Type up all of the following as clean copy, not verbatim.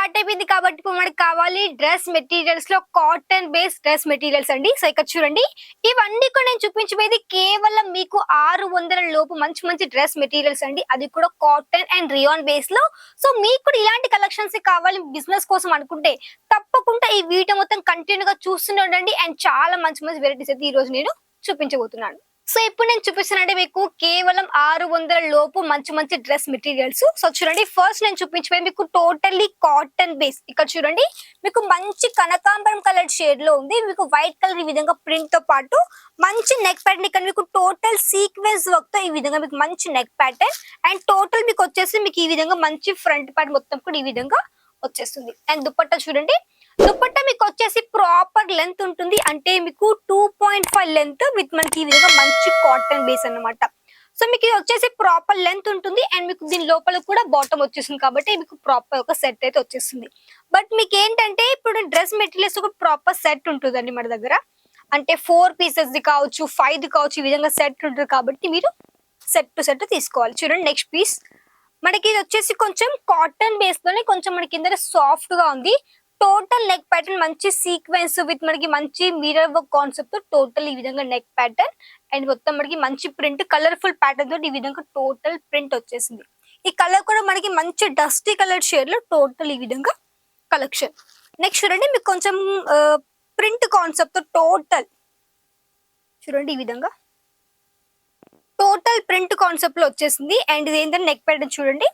Start అయిపోయింది కాబట్టి ఇప్పుడు మనకి కావాలి డ్రెస్ మెటీరియల్స్ లో కాటన్ బేస్డ్ డ్రెస్ మెటీరియల్స్ అండి. సో ఇక్కడ చూడండి, ఇవన్నీ కూడా నేను చూపించబోయేది కేవలం మీకు 600 లోపు మంచి మంచి డ్రెస్ మెటీరియల్స్ అండి. అది కూడా కాటన్ అండ్ రియాన్ బేస్ లో. సో మీకు కూడా ఇలాంటి కలెక్షన్స్ కావాలి బిజినెస్ కోసం అనుకుంటే తప్పకుండా ఈ వీడియో మొత్తం కంటిన్యూ గా చూస్తూనే ఉండండి. అండ్ చాలా మంచి మంచి వెరైటీస్ అయితే ఈ రోజు నేను చూపించబోతున్నాను. సో ఇప్పుడు నేను చూపిస్తానంటే మీకు కేవలం 600 లోపు మంచి మంచి డ్రెస్ మెటీరియల్స్. సో చూడండి, ఫస్ట్ నేను చూపించబోయే మీకు టోటల్లీ కాటన్ బేస్. ఇక్కడ చూడండి, మీకు మంచి కనకాంబరం కలర్ షేడ్ లో ఉంది. మీకు వైట్ కలర్ ఈ విధంగా ప్రింట్ తో పాటు మంచి నెక్ ప్యాటర్న్. ఇక్కడ మీకు టోటల్ సీక్వెన్స్ వర్క్ తో ఈ విధంగా మీకు మంచి నెక్ ప్యాటర్న్ అండ్ టోటల్ మీకు వచ్చేసి మీకు ఈ విధంగా మంచి ఫ్రంట్ పార్ట్ మొత్తం కూడా ఈ విధంగా వచ్చేస్తుంది. అండ్ దుపట్టా చూడండి, దుపట్టా మీకు వచ్చేసి ప్రాపర్ లెంత్ ఉంటుంది. అంటే మీకు 2.5 లెంత్ విత్ మనకి ఈ విధంగా మంచి కాటన్ బేస్ అన్నమాట. సో మీకు ఇది వచ్చేసి ప్రాపర్ లెంత్ ఉంటుంది అండ్ మీకు దీని లోపల కూడా బాటమ్ వచ్చేస్తుంది కాబట్టి మీకు ప్రాపర్ ఒక సెట్ అయితే వచ్చేస్తుంది. బట్ మీకు ఏంటంటే ఇప్పుడు డ్రెస్ మెటీరియల్స్ ఒక ప్రాపర్ సెట్ ఉంటుందండి మన దగ్గర. అంటే 4 పీసెస్ ది కావచ్చు, 5 కావచ్చు, ఈ విధంగా సెట్ ఉంటుంది కాబట్టి మీరు సెట్ టు సెట్ తీసుకోవాలి. చూడండి, నెక్స్ట్ పీస్ మనకి ఇది వచ్చేసి కొంచెం కాటన్ బేస్ లోనే కొంచెం మనకి కింద సాఫ్ట్ గా ఉంది. టోటల్ నెక్ ప్యాటర్న్ మంచి సీక్వెన్స్ విత్ మనకి మంచి మిర్రర్ వర్క్ కాన్సెప్ట్ టోటల్ ఈ విధంగా నెక్ ప్యాటర్న్ అండ్ మొత్తం మనకి మంచి ప్రింట్ కలర్ఫుల్ ప్యాటర్న్ తోటి ఈ విధంగా టోటల్ ప్రింట్ వచ్చేసింది. ఈ కలర్ కూడా మనకి మంచి డస్టీ కలర్ షేడ్ లో టోటల్ ఈ విధంగా కలెక్షన్. నెక్స్ట్ చూడండి, మీకు కొంచెం ప్రింట్ కాన్సెప్ట్ తో టోటల్ చూడండి ఈ విధంగా టోటల్ ప్రింట్ కాన్సెప్ట్ లో వచ్చేసింది. అండ్ ఇది ఏంటంటే నెక్ ప్యాటర్న్ చూడండి,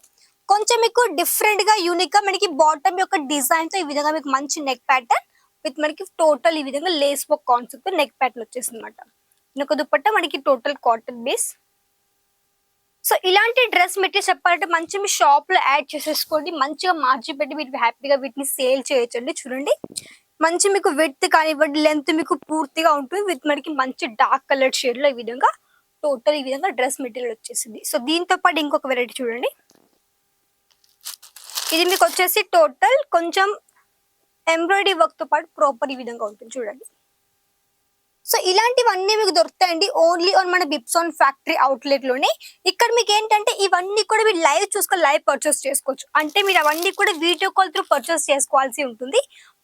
కొంచెం మీకు డిఫరెంట్ గా యూనిక్ గా మనకి బాటమ్ యొక్క డిజైన్ తో ఈ విధంగా మీకు మంచి నెక్ ప్యాటర్న్ విత్ మనకి టోటల్ ఈ విధంగా lace work concept neck pattern వచ్చేసింది అనమాట. ఇంకొక దుపట్టా మనకి టోటల్ కాటన్ బేస్. సో ఇలాంటి డ్రెస్ మెటీరియల్ చెప్పాలంటే మంచి మీ షాప్ లో యాడ్ చేసేసుకోండి. మంచిగా మార్జిన్ పెట్టి మీరు హ్యాపీగా వీటిని సేల్ చేయొచ్చండి. చూడండి, మంచి మీకు విడ్త్ కానివ్వండి, లెంత్ మీకు పూర్తిగా ఉంటుంది విత్ మనకి మంచి డార్క్ కలర్ షేడ్ లో ఈ విధంగా టోటల్ ఈ విధంగా డ్రెస్ మెటీరియల్ వచ్చేసింది. సో దీంతో పాటు ఇంకొక వెరైటీ చూడండి, ఇది మీకు వచ్చేసి టోటల్ కొంచెం ఎంబ్రాయిడరీ వర్క్ తో పాటు ప్రాపర్ ఈ విధంగా ఉంటుంది చూడండి. సో ఇలాంటివన్నీ మీకు దొరుకుతాయండి ఓన్లీ ఆన్ మన బిప్సాన్ ఫ్యాక్టరీ అవుట్లెట్ లోనే. ఇక్కడ మీకు ఏంటంటే ఇవన్నీ కూడా మీరు లైవ్ చూసుకొని లైవ్ పర్చేస్ చేసుకోవచ్చు. అంటే మీరు అవన్నీ కూడా వీడియో కాల్ త్రూ పర్చేస్ చేసుకోవాల్సి ఉంటుంది.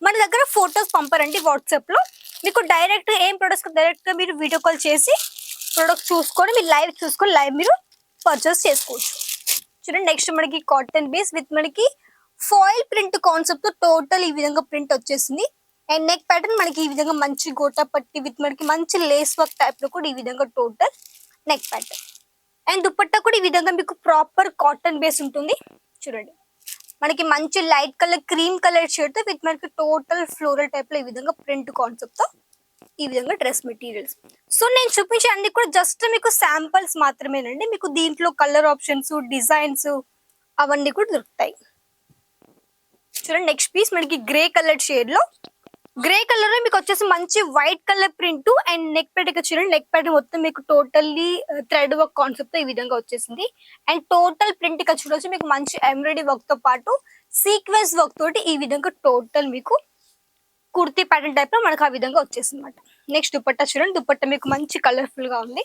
మన దగ్గర ఫొటోస్ పంపరండి వాట్సాప్ లో. మీకు డైరెక్ట్ ఏం ప్రొడక్ట్స్ డైరెక్ట్ గా మీరు వీడియో కాల్ చేసి ప్రొడక్ట్ చూసుకొని మీరు లైవ్ చూసుకొని లైవ్ మీరు పర్చేస్ చేసుకోవచ్చు. చూడండి, నెక్స్ట్ మనకి కాటన్ బేస్ విత్ మనకి ఫాయిల్ ప్రింట్ కాన్సెప్ట్ తో టోటల్ ఈ విధంగా ప్రింట్ వచ్చేసింది. అండ్ నెక్ ప్యాటర్న్ మనకి ఈ విధంగా మంచి గోటా పట్టి విత్ మనకి మంచి లేస్ వర్క్ టైప్ లో కూడా ఈ విధంగా total neck pattern. And dupatta కూడా ఈ విధంగా మీకు ప్రాపర్ కాటన్ బేస్ ఉంటుంది. చూడండి, మనకి మంచి light colour cream colour shade తో విత్ మనకి టోటల్ ఫ్లోరల్ టైప్ లో ఈ విధంగా ప్రింట్ కాన్సెప్ట్ తో ఈ విధంగా డ్రెస్ మెటీరియల్స్. సో నేను చూపించే అన్ని కూడా జస్ట్ మీకు శాంపుల్స్ మాత్రమేనండి. మీకు దీంట్లో కలర్ ఆప్షన్స్ డిజైన్స్ అవన్నీ కూడా దొరుకుతాయి. చూడండి, నెక్స్ట్ పీస్ మనకి గ్రే కలర్ షేడ్ లో, గ్రే కలర్ లో మీకు వచ్చేసి మంచి white colour print and neck pattern చూడండి. నెక్ ప్యాటర్న్ మొత్తం మీకు టోటల్లీ థ్రెడ్ వర్క్ కాన్సెప్ట్ తో ఈ విధంగా వచ్చేసింది. అండ్ టోటల్ ప్రింట్ ఇక్కడ చూడొచ్చు మీకు మంచి ఎంబ్రాయిడరీ వర్క్ తో పాటు సీక్వెన్స్ వర్క్ తోటి ఈ విధంగా టోటల్ మీకు కుర్తీ ప్యాటర్న్ టైప్ లో మనకు ఆ విధంగా వచ్చేసింది అనమాట. నెక్స్ట్ దుపట్టా చూడండి, దుపట్టా మీకు మంచి కలర్ఫుల్ గా ఉంది.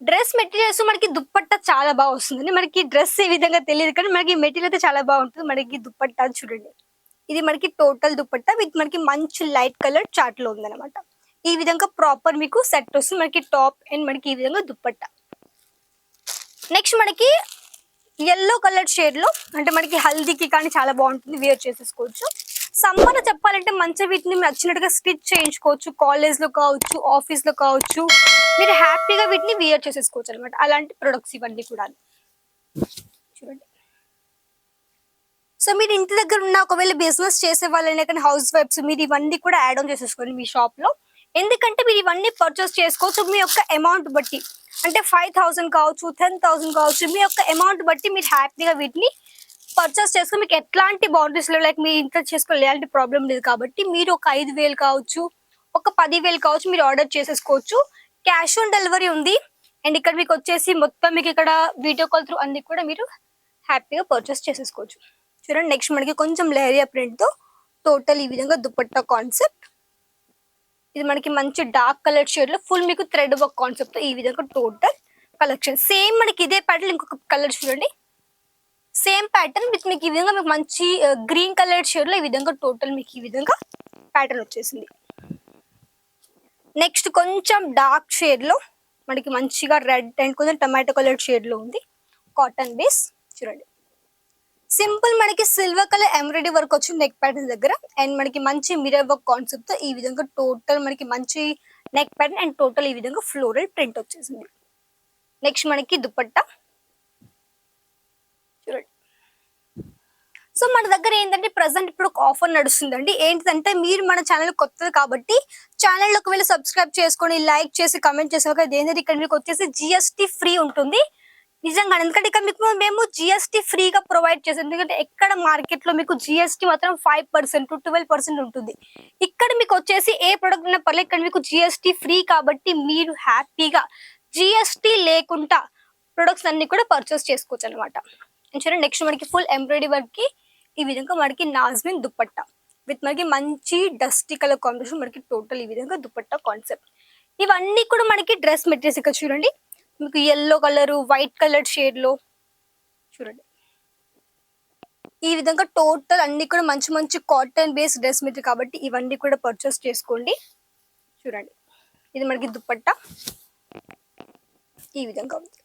డ్రెస్ మెటీరియల్స్ మనకి దుపట్టా చాలా బాగా వస్తుంది. మనకి డ్రెస్ ఏ విధంగా తెలియదు కానీ మనకి మెటీరియల్ అయితే చాలా బాగుంటుంది. మనకి దుపట్టా చూడండి, ఇది మనకి టోటల్ దుపట్టా విత్ మనకి మంచి లైట్ కలర్ చార్ట్ లో ఉందన్నమాట. ఈ విధంగా ప్రాపర్ మీకు సెట్ వస్తుంది. మనకి టాప్ అండ్ మనకి ఈ విధంగా దుపట్టా. నెక్స్ట్ మనకి ఎల్లో కలర్ షేడ్ లో, అంటే మనకి హల్దీకి కానీ చాలా బాగుంటుంది, వేర్ చేసేసుకోవచ్చు. సమ్మర్ లో చెప్పాలంటే మంచి వీటిని నచ్చినట్టుగా స్టిచ్ చేయించుకోవచ్చు. కాలేజ్ లో కావచ్చు, ఆఫీస్ లో కావచ్చు, మీరు హ్యాపీగా వీటిని వేర్ చేసేసుకోవచ్చు అనమాట. అలాంటి ప్రొడక్ట్స్ ఇవన్నీ కూడా చూడండి. సో మీరు ఇంటి దగ్గర ఉన్న ఒకవేళ బిజినెస్ చేసే వాళ్ళైనా కానీ హౌస్ వైఫ్స్ మీరు ఇవన్నీ కూడా యాడ్ ఆన్ చేసేసుకోండి మీ షాప్ లో. ఎందుకంటే మీరు ఇవన్నీ పర్చేస్ చేసుకోవచ్చు మీ యొక్క అమౌంట్ బట్టి. అంటే 5,000 కావచ్చు, 10,000 కావచ్చు, మీ యొక్క అమౌంట్ బట్టి మీరు హ్యాపీగా వీటిని పర్చేస్ చేసుకుని మీకు ఎట్లాంటి బౌండరీస్ లో లైక్ మీరు ఇంట్లో చేసుకోవాలి ఎలాంటి ప్రాబ్లం లేదు కాబట్టి మీరు ఒక 5,000 కావచ్చు, ఒక 10,000 కావచ్చు, మీరు ఆర్డర్ చేసేసుకోవచ్చు. క్యాష్ ఆన్ డెలివరీ ఉంది. అండ్ ఇక్కడ మీకు వచ్చేసి మొత్తం మీకు ఇక్కడ వీడియో కాల్ త్రూ అన్ని కూడా మీరు హ్యాపీగా పర్చేస్ చేసేసుకోవచ్చు. చూడండి, నెక్స్ట్ మనకి కొంచెం లేరియా ప్రింట్ తో టోటల్ ఈ విధంగా దుపట్టా కాన్సెప్ట్. ఇది మనకి మంచి డార్క్ కలర్ షేడ్ లో ఫుల్ మీకు థ్రెడ్ వర్క్ కాన్సెప్ట్ తో ఈ విధంగా టోటల్ కలెక్షన్. సేమ్ మనకి ఇదే ప్యాటర్న్ ఇంకొక కలర్ చూడండి, సేమ్ ప్యాటర్న్ విత్ మీకు ఈ విధంగా మీకు మంచి గ్రీన్ కలర్ షేడ్ లో ఈ విధంగా టోటల్ మీకు ఈ విధంగా ప్యాటర్న్ వచ్చేసింది. నెక్స్ట్ కొంచెం డార్క్ షేడ్ లో మనకి మంచిగా రెడ్ అండ్ కొంచెం టమాటో కలర్ షేడ్ లో ఉంది కాటన్ బేస్. చూడండి సింపుల్ మనకి సిల్వర్ కలర్ ఎంబ్రాయిడరీ వర్క్ వచ్చింది నెక్ ప్యాటర్న్ దగ్గర అండ్ మనకి మంచి మిర్రర్ వర్క్ కాన్సెప్ట్ తో ఈ విధంగా టోటల్ మనకి మంచి నెక్ ప్యాటర్న్ అండ్ టోటల్ ఈ విధంగా ఫ్లోరల్ ప్రింట్ వచ్చేసింది. నెక్స్ట్ మనకి దుపట్టా చూడండి. సో మన దగ్గర ఏంటంటే ప్రెసెంట్ ఇప్పుడు ఒక ఆఫర్ నడుస్తుందండి. ఏంటంటే మీరు మన ఛానల్ కొత్తది కాబట్టి ఛానల్ ఒకవేళ సబ్స్క్రైబ్ చేసుకొని లైక్ చేసి కమెంట్ చేసాక ఏంటంటే ఇక్కడ మీకు వచ్చేసి జిఎస్టీ ఫ్రీ ఉంటుంది నిజంగా. ఎందుకంటే ఇక్కడ మీకు మేము జిఎస్టీ ఫ్రీగా ప్రొవైడ్ చేస్తాం. ఎందుకంటే ఎక్కడ మార్కెట్ లో మీకు జిఎస్టీ మాత్రం 5% to 12% ఉంటుంది. ఇక్కడ మీకు వచ్చేసి ఏ ప్రొడక్ట్ ఉన్నా పర్లేదు ఇక్కడ మీకు జిఎస్టీ ఫ్రీ కాబట్టి మీరు హ్యాపీగా జిఎస్టీ లేకుండా ప్రొడక్ట్స్ అన్ని కూడా పర్చేస్ చేసుకోవచ్చు అనమాట. చూడండి నెక్స్ట్ మనకి ఫుల్ ఎంబ్రాయిడరీ వర్క్ కి ఈ విధంగా మనకి నాజ్మిన్ దుపట్టా విత్ మనకి మంచి డస్టీ కలర్ కాంబినేషన్ మనకి టోటల్ ఈ విధంగా దుపట్టా కాన్సెప్ట్. ఇవన్నీ కూడా మనకి డ్రెస్ మెటీరియల్స్ ఇక్కడ చూడండి మీకు yellow colour white colour shade లో చూడండి ఈ విధంగా టోటల్ అన్ని కూడా మంచి మంచి కాటన్ బేస్డ్ డ్రెస్ మెటీరియల్ కాబట్టి ఇవన్నీ కూడా పర్చేస్ చేసుకోండి. చూడండి ఇది మనకి దుపట్టా ఈ విధంగా ఉంది.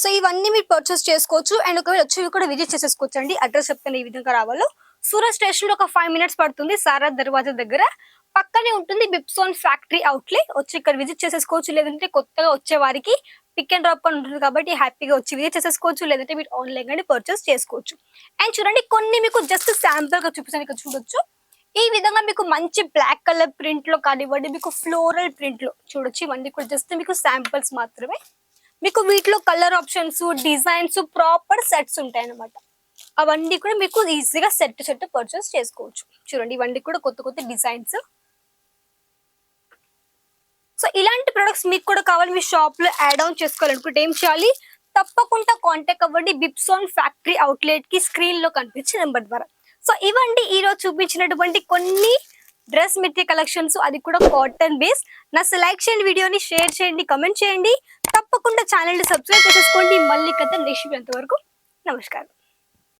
సో ఇవన్నీ మీరు పర్చేస్ చేసుకోవచ్చు అండ్ ఒకవేళ వచ్చి కూడా విజిట్ చేసేసుకోవచ్చు అండి. అడ్రస్ చెప్తాను ఈ విధంగా రావాలో. సూరత్ స్టేషన్ లో ఒక 5 minutes పడుతుంది. సారా దర్వాజా దగ్గర పక్కనే ఉంటుంది బిప్సోన్ ఫ్యాక్టరీ అవుట్లెట్. వచ్చి ఇక్కడ విజిట్ చేసేసుకోవచ్చు. లేదంటే కొత్తగా వచ్చే వారికి పిక్ అండ్ డ్రాప్ అని ఉంటుంది కాబట్టి హ్యాపీగా వచ్చి విజిట్ చేసేసుకోవచ్చు. లేదంటే మీరు ఆన్లైన్ గానీ పర్చేస్ చేసుకోవచ్చు. అండ్ చూడండి కొన్ని మీకు జస్ట్ శాంపుల్ గా చూపిస్తాను. ఇక్కడ చూడొచ్చు ఈ విధంగా మీకు మంచి బ్లాక్ కలర్ ప్రింట్ లో కానివ్వండి మీకు ఫ్లోరల్ ప్రింట్ లో చూడొచ్చు. ఇవన్నీ కూడా జస్ట్ మీకు శాంపుల్స్ మాత్రమే. మీకు వీటిలో colour options designs proper sets ఉంటాయి అన్నమాట. అవన్నీ కూడా మీకు ఈజీగా సెట్ పర్చేస్ చేసుకోవచ్చు. చూడండి ఇవన్నీ కూడా కొత్త కొత్త డిజైన్స్. సో ఇలాంటి ప్రొడక్ట్స్ మీకు కూడా కావాలి మీ షాప్ లో యాడ్ ఆన్ చేసుకోవాలనుకుంటే ఏం చేయాలి తప్పకుండా కాంటాక్ట్ అవ్వండి బిప్సోన్ ఫ్యాక్టరీ అవుట్లెట్ కి స్క్రీన్ లో కనిపించే నెంబర్ ద్వారా. సో ఇవండి ఈ రోజు చూపించినటువంటి కొన్ని డ్రెస్ మెటీరియల్ కలెక్షన్స్, అది కూడా కాటన్ బేస్. నా సెలెక్షన్ వీడియోని షేర్ చేయండి, కమెంట్ చేయండి, తప్పకుండా ఛానల్ ని సబ్స్క్రైబ్ చేసుకోండి. మళ్ళీ కథ నెక్స్ట్ వరకు నమస్కారం.